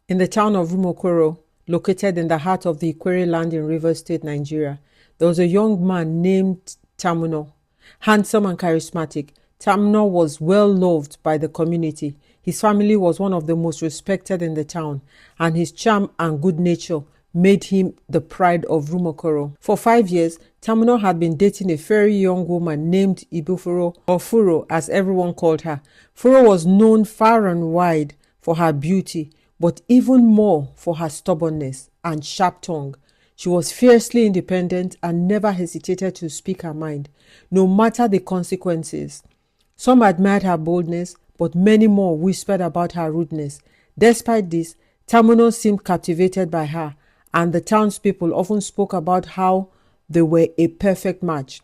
In the town of Rumuokoro, located in the heart of the Ikwere land in Rivers State, Nigeria, there was a young man named Tamuno. Handsome and charismatic, Tamuno was well loved by the community. His family was one of the most respected in the town, and his charm and good nature made him the pride of Rumuokoro. For 5 years, Tamuno had been dating a very young woman named Ibufuro, or Furo as everyone called her. Furo was known far and wide for her beauty, but even more for her stubbornness and sharp tongue. She was fiercely independent and never hesitated to speak her mind, no matter the consequences. Some admired her boldness, but many more whispered about her rudeness. Despite this, Tamuno seemed captivated by her, and the townspeople often spoke about how they were a perfect match.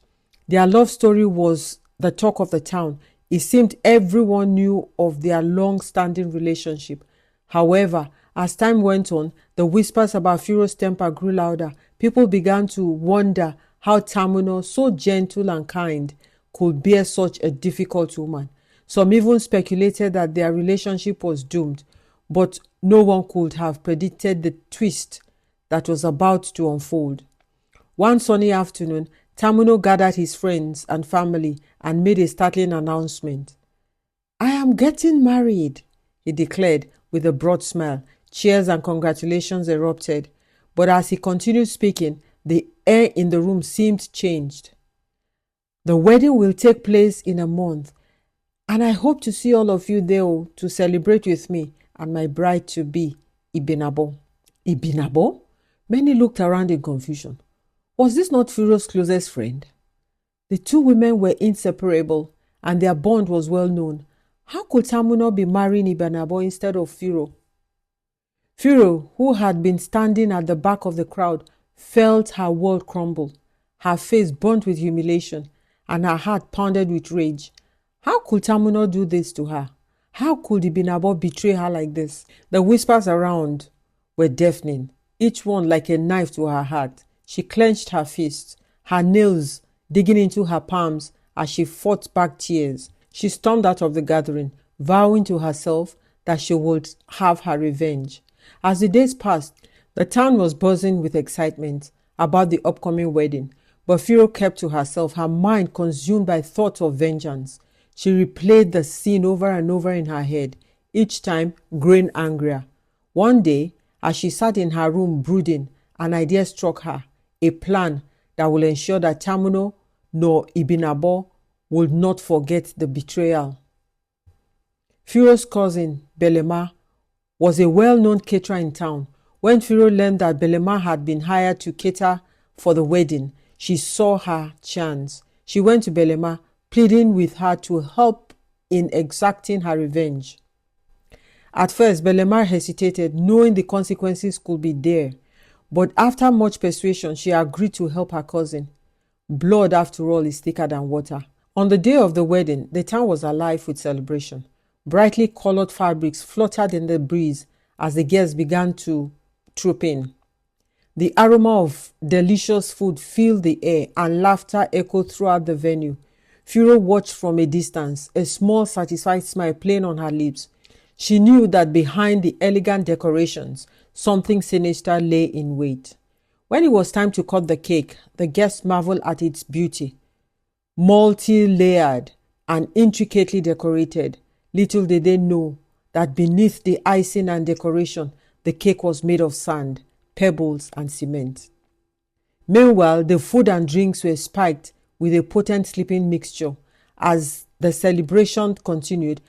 Their love story was the talk of the town. It seemed everyone knew of their long-standing relationship. However, as time went on, the whispers about Furo's temper grew louder. People began to wonder how Tamuno, so gentle and kind, could bear such a difficult woman. Some even speculated that their relationship was doomed, but no one could have predicted the twist that was about to unfold. One sunny afternoon, Tamuno gathered his friends and family and made a startling announcement. "I am getting married," he declared with a broad smile. Cheers and congratulations erupted, but as he continued speaking, the air in the room seemed changed. "The wedding will take place in a month, and I hope to see all of you there to celebrate with me and my bride-to-be, Ibinabo." Ibinabo? Many looked around in confusion. Was this not Furo's closest friend? The two women were inseparable, and their bond was well known. How could Tamuno be marrying Ibinabo instead of Furo? Furo, who had been standing at the back of the crowd, felt her world crumble. Her face burnt with humiliation, and her heart pounded with rage. How could Tamuno do this to her? How could Ibinabo betray her like this? The whispers around were deafening, each one like a knife to her heart. She clenched her fists, her nails digging into her palms as she fought back tears. She stormed out of the gathering, vowing to herself that she would have her revenge. As the days passed, the town was buzzing with excitement about the upcoming wedding, but Furo kept to herself, her mind consumed by thoughts of vengeance. She replayed the scene over and over in her head, each time growing angrier. One day, as she sat in her room brooding, an idea struck her, a plan that will ensure that Tamuno nor Ibinabo would not forget the betrayal. Furo's cousin, Belema, was a well-known caterer in town. When Furo learned that Belema had been hired to cater for the wedding, she saw her chance. She went to Belema, pleading with her to help in exacting her revenge. At first, Belema hesitated, knowing the consequences could be dire. But after much persuasion, she agreed to help her cousin. Blood, after all, is thicker than water. On the day of the wedding, the town was alive with celebration. Brightly colored fabrics fluttered in the breeze as the guests began to troop in. The aroma of delicious food filled the air, and laughter echoed throughout the venue. Furo watched from a distance, a small satisfied smile playing on her lips. She knew that behind the elegant decorations, something sinister lay in wait. When it was time to cut the cake, the guests marveled at its beauty. Multi-layered and intricately decorated, little did they know that beneath the icing and decoration, the cake was made of sand, pebbles, and cement. Meanwhile, the food and drinks were spiked with a potent sleeping mixture. As the celebration continued,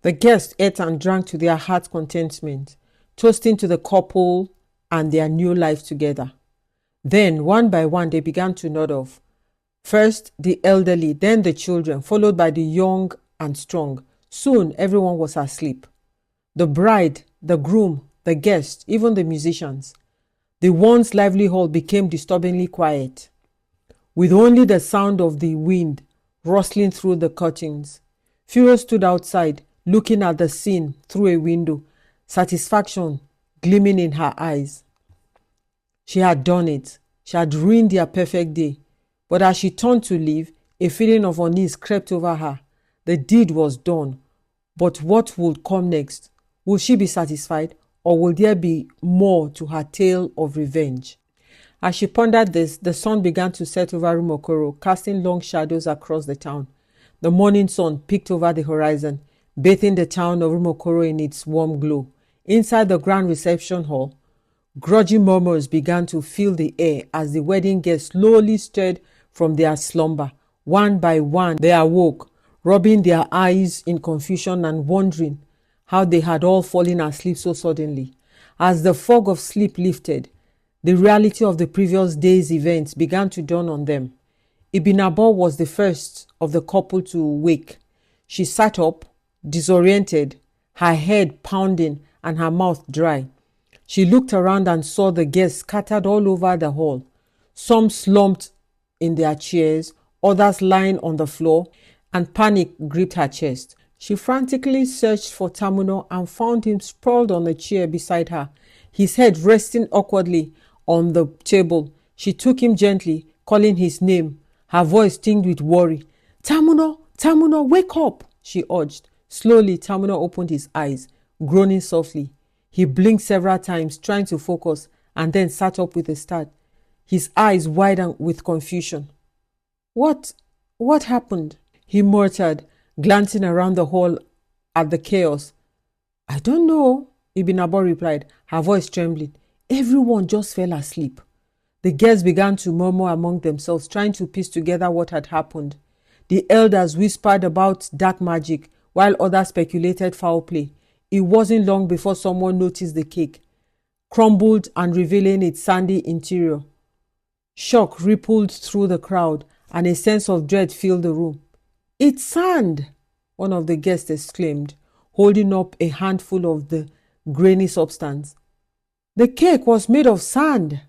the guests ate and drank to their heart's contentment, toasting to the couple and their new life together. Then, one by one, they began to nod off. First the elderly, then the children, followed by the young and strong. Soon everyone was asleep. The bride, the groom, the guests, even the musicians. The once lively hall became disturbingly quiet, with only the sound of the wind rustling through the curtains. Furo stood outside, looking at the scene through a window, satisfaction gleaming in her eyes. She had done it. She had ruined their perfect day. But as she turned to leave, a feeling of unease crept over her. The deed was done. But what would come next? Would she be satisfied, or will there be more to her tale of revenge? As she pondered this, the sun began to set over Rumuokoro, casting long shadows across the town. The morning sun peeked over the horizon, bathing the town of Rumuokoro in its warm glow. Inside the grand reception hall, grudging murmurs began to fill the air as the wedding guests slowly stirred from their slumber. One by one, they awoke, rubbing their eyes in confusion and wondering how they had all fallen asleep so suddenly. As the fog of sleep lifted, the reality of the previous day's events began to dawn on them. Ibinabo was the first of the couple to wake. She sat up, disoriented, her head pounding and her mouth dry. She looked around and saw the guests scattered all over the hall. Some slumped in their chairs, others lying on the floor, and panic gripped her chest. She frantically searched for Tamuno and found him sprawled on a chair beside her, his head resting awkwardly on the table. She took him gently, calling his name, her voice tinged with worry. "Tamuno, Tamuno, wake up," she urged. Slowly, Tamuno opened his eyes, groaning softly. He blinked several times, trying to focus, and then sat up with a start, his eyes wide with confusion. What happened?" he muttered, glancing around the hall at the chaos. "I don't know," Ibinabo replied, her voice trembling. "Everyone just fell asleep." The guests began to murmur among themselves, trying to piece together what had happened. The elders whispered about dark magic, while others speculated foul play. It wasn't long before someone noticed the cake, crumbled and revealing its sandy interior. Shock rippled through the crowd, and a sense of dread filled the room. "It's sand!" one of the guests exclaimed, holding up a handful of the grainy substance. "The cake was made of sand!"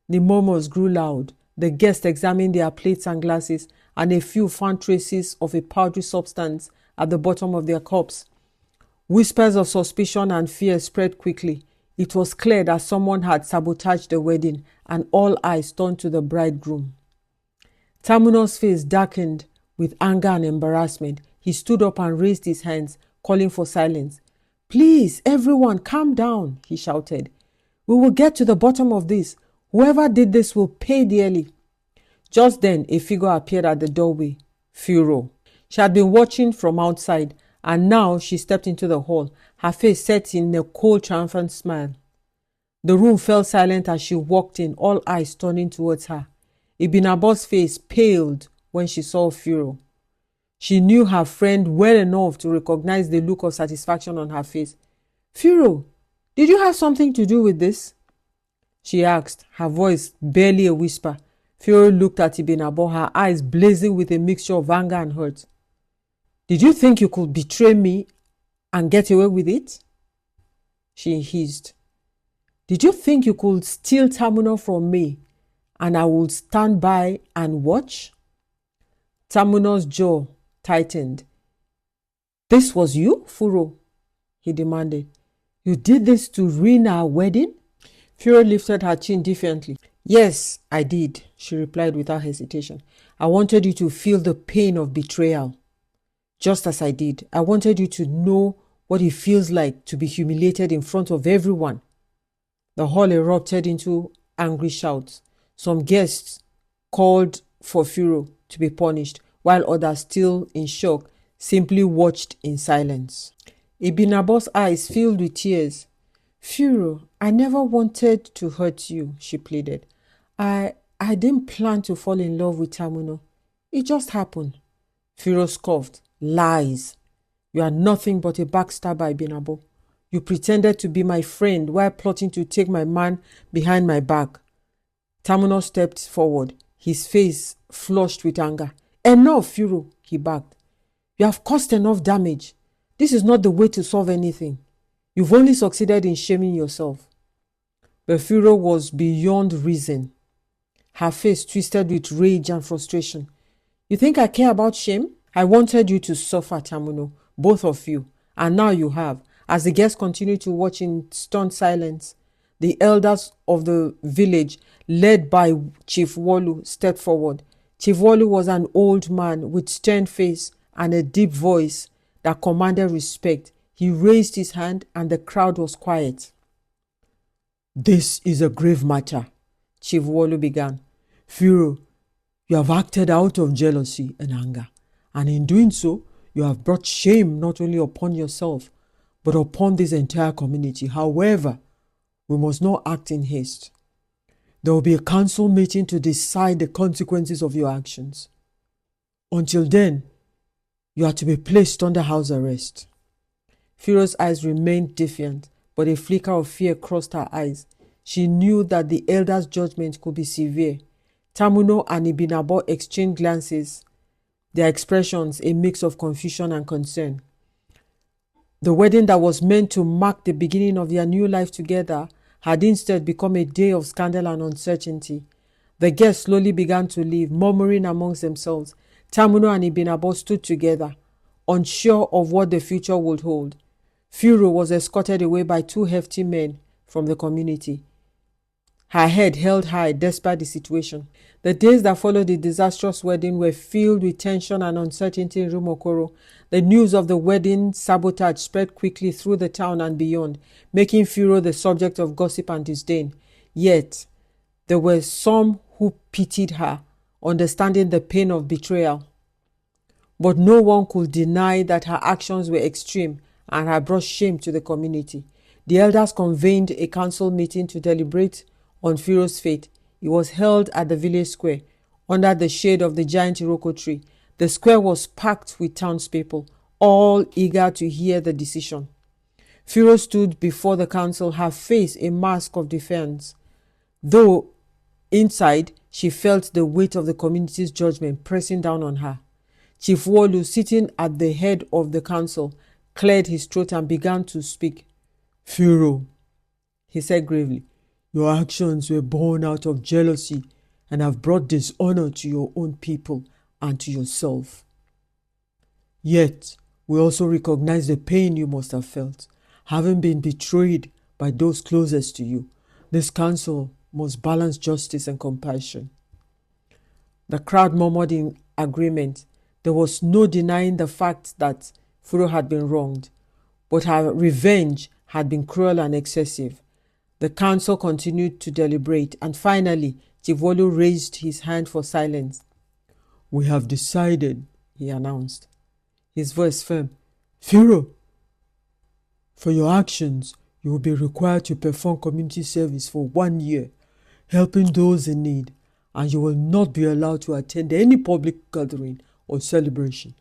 The murmurs grew loud. The guests examined their plates and glasses, and a few found traces of a powdery substance at the bottom of their cups. Whispers of suspicion and fear spread quickly. It was clear that someone had sabotaged the wedding, and all eyes turned to the bridegroom. Tamuno's face darkened with anger and embarrassment. He stood up and raised his hands, calling for silence. "Please, everyone, calm down," he shouted. "We will get to the bottom of this. Whoever did this will pay dearly." Just then, a figure appeared at the doorway. Furo. She had been watching from outside, and now she stepped into the hall, her face set in a cold, triumphant smile. The room fell silent as she walked in, all eyes turning towards her. Ibinabo's face paled when she saw Furo. She knew her friend well enough to recognize the look of satisfaction on her face. "Furo, did you have something to do with this?" she asked, her voice barely a whisper. Furo looked at Ibinabo, her eyes blazing with a mixture of anger and hurt. "Did you think you could betray me and get away with it?" she hissed. "Did you think you could steal Tamuno from me and I would stand by and watch?" Tamuno's jaw tightened. "This was you, Furo?" he demanded. "You did this to ruin our wedding?" Furo lifted her chin defiantly. "Yes, I did," she replied without hesitation. "I wanted you to feel the pain of betrayal. Just as I did, I wanted you to know what it feels like to be humiliated in front of everyone." The hall erupted into angry shouts. Some guests called for Furo to be punished, while others, still in shock, simply watched in silence. Ibinabo's eyes filled with tears. "Furo, I never wanted to hurt you," she pleaded. I didn't plan to fall in love with Tamuno. It just happened." Furo scoffed. "Lies. You are nothing but a backstabber, Ibinabo. You pretended to be my friend while plotting to take my man behind my back." Tamuno stepped forward, his face flushed with anger. "Enough, Furo," he barked. "You have caused enough damage. This is not the way to solve anything. You've only succeeded in shaming yourself." But Furo was beyond reason. Her face twisted with rage and frustration. "You think I care about shame? I wanted you to suffer, Tamuno, both of you, and now you have." As the guests continued to watch in stunned silence, the elders of the village, led by Chief Wolu, stepped forward. Chief Wolu was an old man with stern face and a deep voice that commanded respect. He raised his hand and the crowd was quiet. This is a grave matter, Chief Wolu began. Furo, you have acted out of jealousy and anger, and in doing so, you have brought shame not only upon yourself, but upon this entire community. However, we must not act in haste. There will be a council meeting to decide the consequences of your actions. Until then, you are to be placed under house arrest. Furo's eyes remained defiant, but a flicker of fear crossed her eyes. She knew that the elder's judgment could be severe. Tamuno and Ibinabo exchanged glances, their expressions a mix of confusion and concern. The wedding that was meant to mark the beginning of their new life together had instead become a day of scandal and uncertainty. The guests slowly began to leave, murmuring amongst themselves. Tamuno and Ibinabo stood together, unsure of what the future would hold. Furo was escorted away by two hefty men from the community, her head held high despite the situation. The days that followed the disastrous wedding were filled with tension and uncertainty in Rumuokoro. The news of the wedding sabotage spread quickly through the town and beyond, making Furo the subject of gossip and disdain. Yet, there were some who pitied her, understanding the pain of betrayal. But no one could deny that her actions were extreme and had brought shame to the community. The elders convened a council meeting to deliberate on Furo's fate. It was held at the village square, under the shade of the giant Iroko tree. The square was packed with townspeople, all eager to hear the decision. Furo stood before the council, her face a mask of defiance, though inside she felt the weight of the community's judgment pressing down on her. Chief Wolu, sitting at the head of the council, cleared his throat and began to speak. Furo, he said gravely, your actions were born out of jealousy and have brought dishonor to your own people and to yourself. Yet, we also recognize the pain you must have felt, having been betrayed by those closest to you. This council must balance justice and compassion. The crowd murmured in agreement. There was no denying the fact that Furo had been wronged, but her revenge had been cruel and excessive. The council continued to deliberate, and finally, Chief Wolu raised his hand for silence. We have decided, he announced, his voice firm. Furo, for your actions, you will be required to perform community service for 1 year, helping those in need, and you will not be allowed to attend any public gathering or celebration.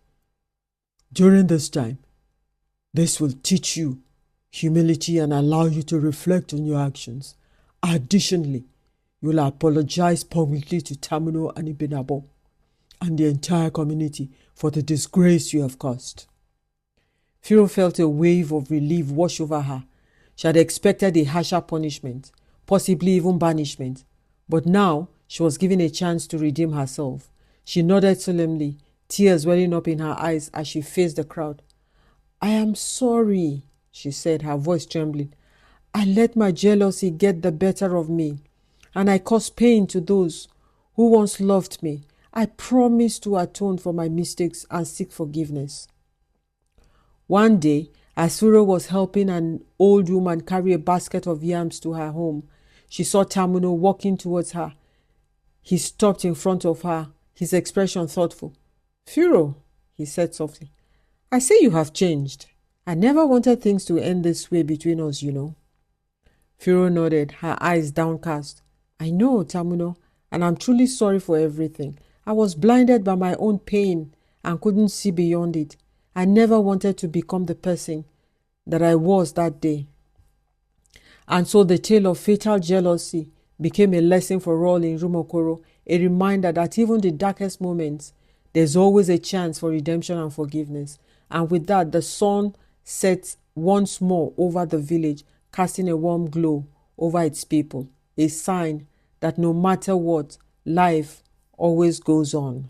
During this time, this will teach you humility and allow you to reflect on your actions. Additionally, you will apologize publicly to Tamuno and Ibinabo and the entire community for the disgrace you have caused. Furo felt a wave of relief wash over her. She had expected a harsher punishment, possibly even banishment, but now she was given a chance to redeem herself. She nodded solemnly, tears welling up in her eyes as she faced the crowd. I am sorry, she said, her voice trembling. I let my jealousy get the better of me, and I caused pain to those who once loved me. I promise to atone for my mistakes and seek forgiveness. One day, as Furo was helping an old woman carry a basket of yams to her home, she saw Tamuno walking towards her. He stopped in front of her, his expression thoughtful. Furo, he said softly, I say you have changed. I never wanted things to end this way between us, you know. Furo nodded, her eyes downcast. I know, Tamuno, and I'm truly sorry for everything. I was blinded by my own pain and couldn't see beyond it. I never wanted to become the person that I was that day. And so the tale of fatal jealousy became a lesson for all in Rumuokoro, a reminder that even the darkest moments, there's always a chance for redemption and forgiveness. And with that, the sun set once more over the village, casting a warm glow over its people, a sign that no matter what, life always goes on.